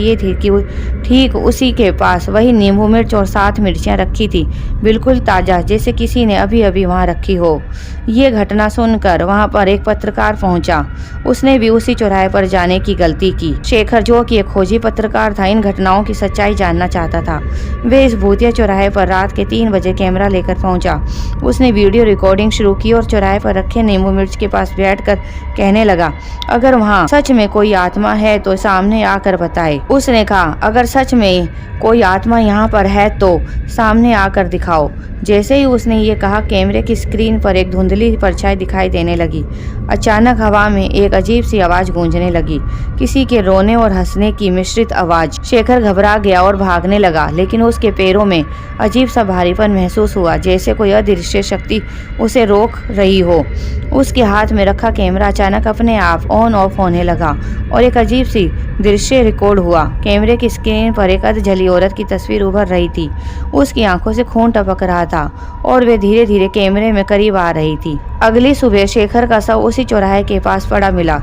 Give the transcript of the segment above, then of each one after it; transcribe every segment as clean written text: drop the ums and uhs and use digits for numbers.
ये थी कि ठीक उसी के पास वही नींबू मिर्च और 7 मिर्चियाँ रखी थी, बिल्कुल ताज़ा, जैसे किसी ने अभी अभी वहाँ रखी हो। ये घटना सुनकर वहाँ पर एक पत्रकार पहुँचा। उसने भी उसी चौराहे पर जाने की गलती की। शेखर, जो कि एक खोजी पत्रकार था, इन घटनाओं की सच्चाई जानना चाहता था। वे इस भूतिया चौराहे पर रात के 3 बजे कैमरा लेकर पहुंचा। उसने वीडियो रिकॉर्डिंग शुरू की और चौराहे पर रखे नींबू मिर्च के पास बैठकर कहने लगा, अगर वहाँ सच में कोई आत्मा है तो सामने आकर बताए। उसने कहा, अगर सच में कोई आत्मा यहाँ पर है तो सामने आकर दिखाओ। जैसे ही उसने ये कहा, कैमरे की स्क्रीन पर एक धुंधली परछाई दिखाई देने लगी। अचानक हवा में एक अजीब सी आवाज गूंजने लगी, किसी के रोने और हंसने की मिश्रित आवाज। शेखर घबरा गया और भागने लगा, लेकिन उसके पैरों में अजीब सा भारीपन महसूस हुआ, जैसे कोई अदृश्य शक्ति उसे रोक रही हो। उसके हाथ में रखा कैमरा अचानक अपने आप ऑन ऑफ होने लगा और एक अजीब सी दृश्य रिकॉर्ड हुआ। कैमरे की स्क्रीन पर एक अधजली औरत की तस्वीर उभर रही थी। उसकी आंखों से खून टपक रहा था और वे धीरे धीरे कैमरे में करीब आ रही थी। अगली सुबह शेखर का शव उसी चौराहे के पास पड़ा मिला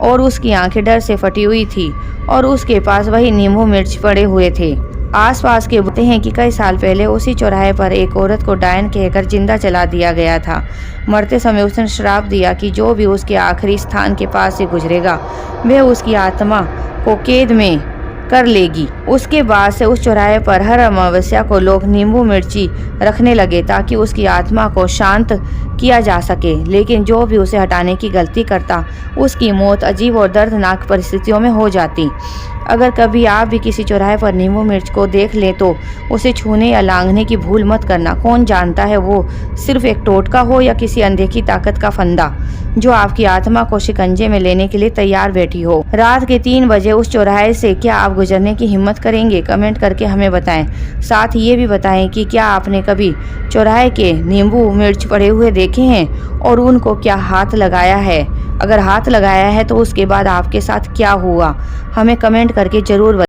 और उसकी आंखें डर से फटी हुई थी और उसके पास वही नींबू मिर्च पड़े हुए थे। आसपास के बताते हैं कि कई साल पहले उसी चौराहे पर एक औरत को डायन कहकर जिंदा जला दिया गया था। मरते समय उसने श्राप दिया कि जो भी उसके आखिरी स्थान के पास से गुजरेगा, वह उसकी आत्मा को कैद में कर लेगी। उसके बाद से उस चौराहे पर हर अमावस्या को लोग नींबू मिर्ची रखने लगे ताकि उसकी आत्मा को शांत किया जा सके, लेकिन जो भी उसे हटाने की गलती करता, उसकी मौत अजीब और दर्दनाक परिस्थितियों में हो जाती। अगर कभी आप भी किसी चौराहे पर नींबू मिर्च को देख लें तो उसे छूने या लांघने की भूल मत करना। कौन जानता है वो सिर्फ एक टोटका हो या किसी अनदेखी ताकत का फंदा जो आपकी आत्मा को शिकंजे में लेने के लिए तैयार बैठी हो। रात के 3 बजे उस चौराहे से क्या आप गुजरने की हिम्मत करेंगे? कमेंट करके हमें बताएं। साथ ये भी बताएं कि क्या आपने कभी चौराहे के नींबू मिर्च पड़े हुए देखे हैं और उनको क्या हाथ लगाया है? अगर हाथ लगाया है तो उसके बाद आपके साथ क्या हुआ? हमें कमेंट करके जरूर बताएं।